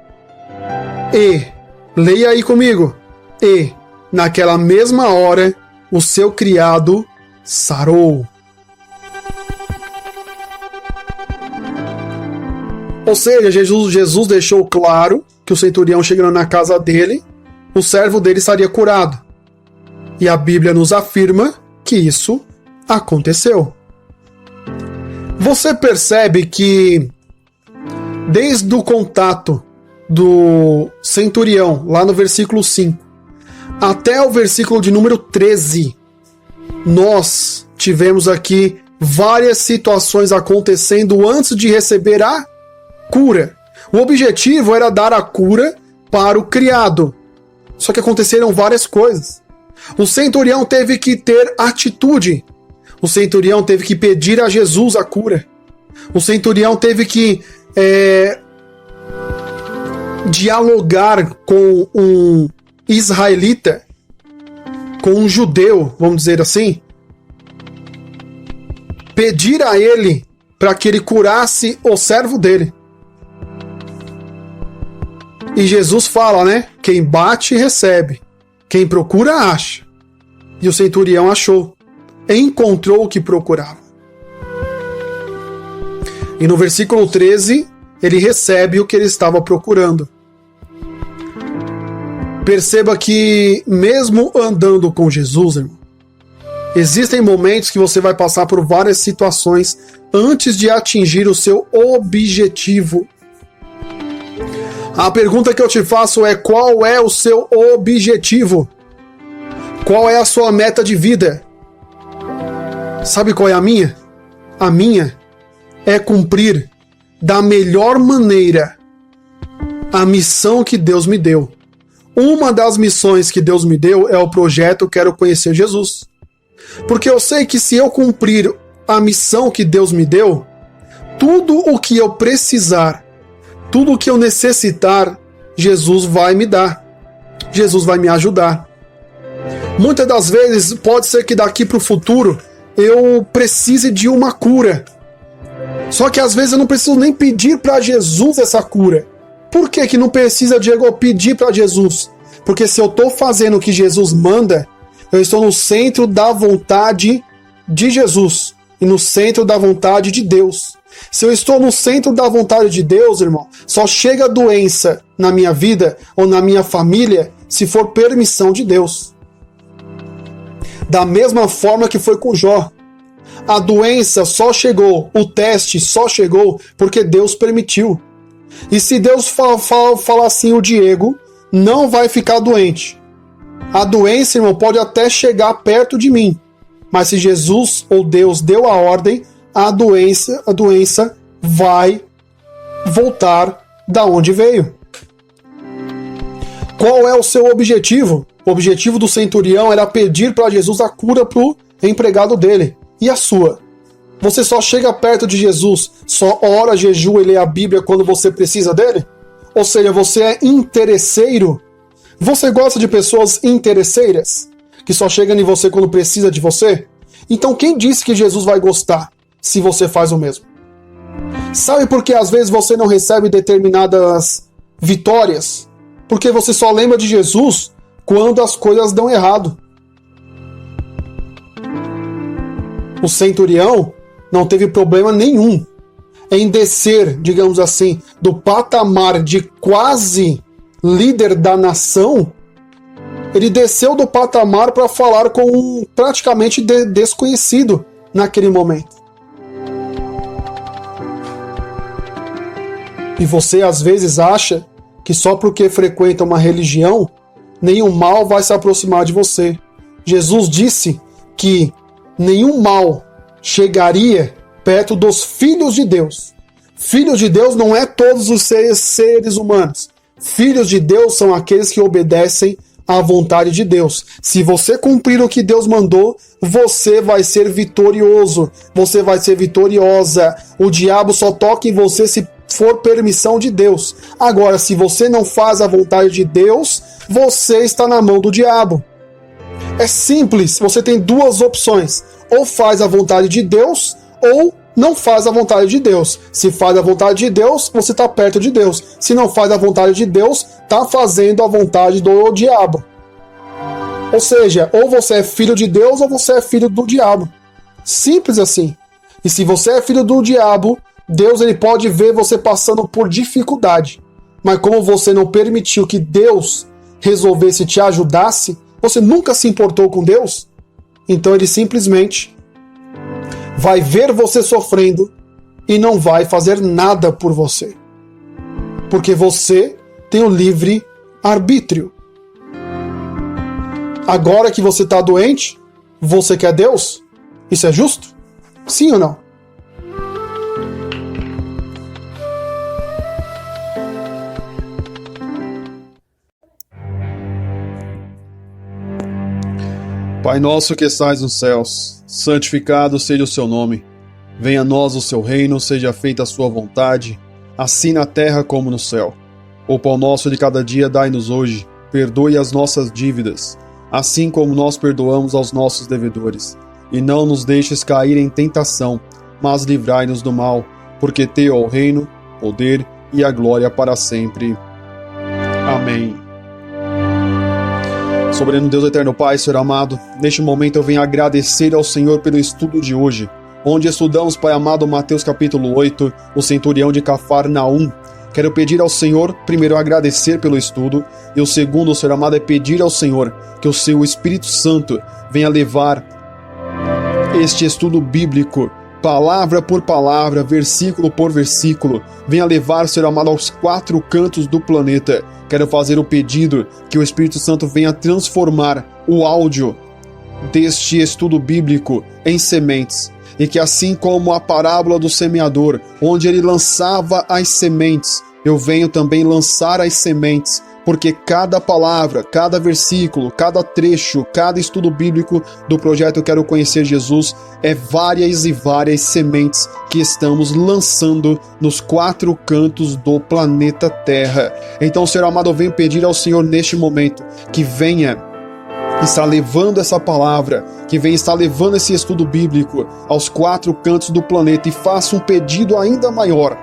leia aí comigo, e naquela mesma hora o seu criado sarou. Ou seja, Jesus deixou claro que o centurião, chegando na casa dele, o servo dele estaria curado. E a Bíblia nos afirma que isso aconteceu. Você percebe que desde o contato do centurião, lá no versículo 5, até o versículo de número 13, nós tivemos aqui várias situações acontecendo antes de receber a cura. O objetivo era dar a cura para o criado. Só que aconteceram várias coisas. O centurião teve que ter atitude. O centurião teve que pedir a Jesus a cura. O centurião teve que dialogar com um israelita, com um judeu, vamos dizer assim, pedir a ele para que ele curasse o servo dele. E Jesus fala, né? Quem bate, recebe. Quem procura, acha. E o centurião achou. Encontrou o que procurava. E no versículo 13, ele recebe o que ele estava procurando. Perceba que, mesmo andando com Jesus, irmão, existem momentos que você vai passar por várias situações antes de atingir o seu objetivo. A pergunta que eu te faço é: qual é o seu objetivo? Qual é a sua meta de vida? Sabe qual é a minha? A minha é cumprir da melhor maneira a missão que Deus me deu. Uma das missões que Deus me deu é o projeto Quero Conhecer Jesus. Porque eu sei que se eu cumprir a missão que Deus me deu, tudo o que eu precisar, tudo o que eu necessitar, Jesus vai me dar. Jesus vai me ajudar. Muitas das vezes pode ser que daqui para o futuro eu precise de uma cura. Só que às vezes eu não preciso nem pedir para Jesus essa cura. Por que não precisa, Diego, eu pedir para Jesus? Porque se eu estou fazendo o que Jesus manda, eu estou no centro da vontade de Jesus e no centro da vontade de Deus. Se eu estou no centro da vontade de Deus, irmão, só chega doença na minha vida ou na minha família se for permissão de Deus. Da mesma forma que foi com Jó. A doença só chegou, o teste só chegou porque Deus permitiu. E se Deus falar assim, o Diego não vai ficar doente. A doença, irmão, pode até chegar perto de mim. Mas se Jesus ou Deus deu a ordem, a doença vai voltar da onde veio. Qual é o seu objetivo? O objetivo do centurião era pedir para Jesus a cura para o empregado dele. E a sua? Você só chega perto de Jesus, só ora, jejua e lê a Bíblia quando você precisa dele? Ou seja, você é interesseiro? Você gosta de pessoas interesseiras? Que só chegam em você quando precisa de você? Então quem disse que Jesus vai gostar se você faz o mesmo? Sabe por que às vezes você não recebe determinadas vitórias? Porque você só lembra de Jesus quando as coisas dão errado. O centurião não teve problema nenhum em descer, digamos assim, do patamar de quase líder da nação. Ele desceu do patamar para falar com um praticamente desconhecido naquele momento. E você às vezes acha que só porque frequenta uma religião, nenhum mal vai se aproximar de você. Jesus disse que nenhum mal chegaria perto dos filhos de Deus. Filhos de Deus não é todos os seres humanos. Filhos de Deus são aqueles que obedecem à vontade de Deus. Se você cumprir o que Deus mandou, você vai ser vitorioso. Você vai ser vitoriosa. O diabo só toca em você se for permissão de Deus. Agora, se você não faz a vontade de Deus, você está na mão do diabo. É simples, você tem duas opções. Ou faz a vontade de Deus, ou não faz a vontade de Deus. Se faz a vontade de Deus, você está perto de Deus. Se não faz a vontade de Deus, está fazendo a vontade do diabo. Ou seja, ou você é filho de Deus ou você é filho do diabo. Simples assim. E se você é filho do diabo, Deus ele pode ver você passando por dificuldade. Mas como você não permitiu que Deus resolvesse te ajudasse, você nunca se importou com Deus, então ele simplesmente vai ver você sofrendo e não vai fazer nada por você. Porque você tem o livre arbítrio. Agora que você está doente, você quer Deus? Isso é justo? Sim ou não? Pai nosso que estais nos céus, santificado seja o seu nome. Venha a nós o seu reino, seja feita a sua vontade, assim na terra como no céu. O pão nosso de cada dia dai-nos hoje, perdoe as nossas dívidas, assim como nós perdoamos aos nossos devedores. E não nos deixes cair em tentação, mas livrai-nos do mal, porque teu é o reino, o poder e a glória para sempre. Amém. Soberano Deus eterno Pai, Senhor amado, neste momento eu venho agradecer ao Senhor pelo estudo de hoje, onde estudamos, Pai amado, Mateus capítulo 8, o centurião de Cafarnaum. Quero pedir ao Senhor, primeiro, agradecer pelo estudo, e o segundo, Senhor amado, é pedir ao Senhor que o seu Espírito Santo venha levar este estudo bíblico, palavra por palavra, versículo por versículo, venha levar, Senhor amado, aos quatro cantos do planeta. Quero fazer o pedido que o Espírito Santo venha transformar o áudio deste estudo bíblico em sementes. E que assim como a parábola do semeador, onde ele lançava as sementes, eu venho também lançar as sementes, porque cada palavra, cada versículo, cada trecho, cada estudo bíblico do projeto Eu Quero Conhecer Jesus é várias e várias sementes que estamos lançando nos quatro cantos do planeta Terra. Então, Senhor amado, eu venho pedir ao Senhor neste momento que venha estar levando essa palavra, que venha estar levando esse estudo bíblico aos quatro cantos do planeta e faça um pedido ainda maior,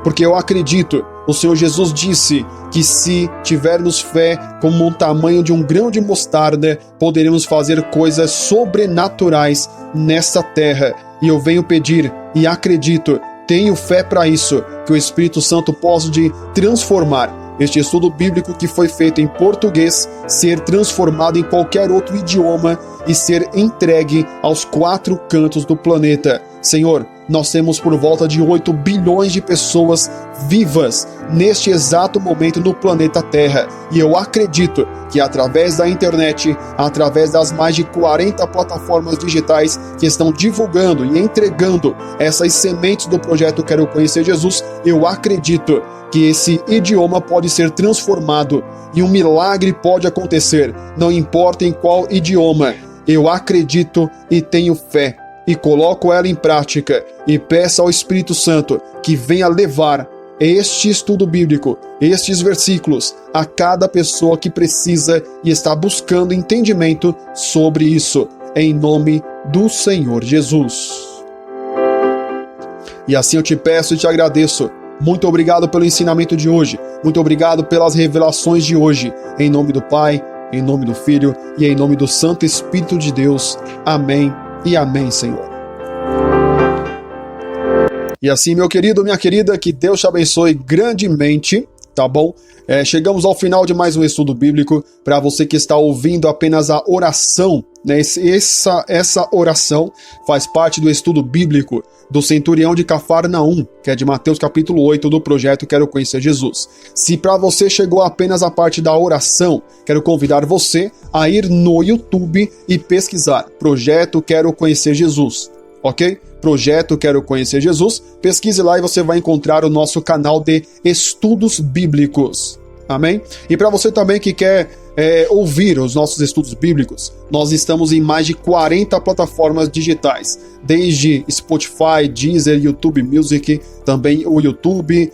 porque eu acredito, o Senhor Jesus disse que se tivermos fé como um tamanho de um grão de mostarda, poderemos fazer coisas sobrenaturais nessa terra. E eu venho pedir e acredito, tenho fé para isso, que o Espírito Santo possa transformar este estudo bíblico que foi feito em português, ser transformado em qualquer outro idioma e ser entregue aos quatro cantos do planeta. Senhor, nós temos por volta de 8 bilhões de pessoas vivas neste exato momento no planeta Terra. E eu acredito que através da internet, através das mais de 40 plataformas digitais que estão divulgando e entregando essas sementes do projeto Quero Conhecer Jesus, eu acredito que esse idioma pode ser transformado e um milagre pode acontecer, não importa em qual idioma. Eu acredito e tenho fé e coloco ela em prática e peço ao Espírito Santo que venha levar este estudo bíblico, estes versículos, a cada pessoa que precisa e está buscando entendimento sobre isso, em nome do Senhor Jesus. E assim eu te peço e te agradeço. Muito obrigado pelo ensinamento de hoje, muito obrigado pelas revelações de hoje, em nome do Pai, em nome do Filho e em nome do Santo Espírito de Deus. Amém e amém, Senhor. E assim, meu querido, minha querida, que Deus te abençoe grandemente, tá bom? Chegamos ao final de mais um estudo bíblico. Para você que está ouvindo apenas a oração, né? Essa oração faz parte do estudo bíblico do centurião de Cafarnaum, que é de Mateus capítulo 8 do projeto Quero Conhecer Jesus. Se para você chegou apenas a parte da oração, quero convidar você a ir no YouTube e pesquisar Projeto Quero Conhecer Jesus, ok? Projeto Quero Conhecer Jesus, pesquise lá e você vai encontrar o nosso canal de estudos bíblicos, amém? E para você também que quer ouvir os nossos estudos bíblicos, nós estamos em mais de 40 plataformas digitais, desde Spotify, Deezer, YouTube Music, também o YouTube,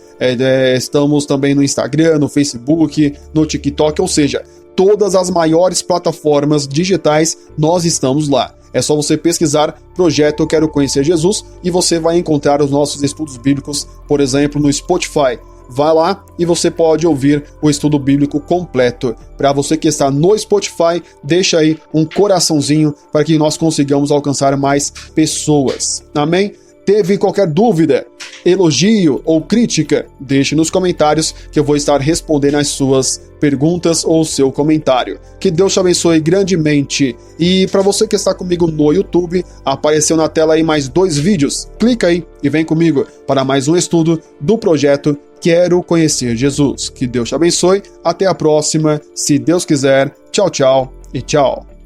estamos também no Instagram, no Facebook, no TikTok, ou seja, todas as maiores plataformas digitais nós estamos lá. É só você pesquisar Projeto Quero Conhecer Jesus e você vai encontrar os nossos estudos bíblicos, por exemplo, no Spotify. vai lá e você pode ouvir o estudo bíblico completo. Para você que está no Spotify, deixa aí um coraçãozinho para que nós consigamos alcançar mais pessoas. Amém? Teve qualquer dúvida, elogio ou crítica? Deixe nos comentários que eu vou estar respondendo as suas perguntas ou seu comentário. Que Deus te abençoe grandemente. E para você que está comigo no YouTube, apareceu na tela aí mais 2 vídeos. Clica aí e vem comigo para mais um estudo do projeto Quero Conhecer Jesus. Que Deus te abençoe. Até a próxima. Se Deus quiser. Tchau, tchau e tchau.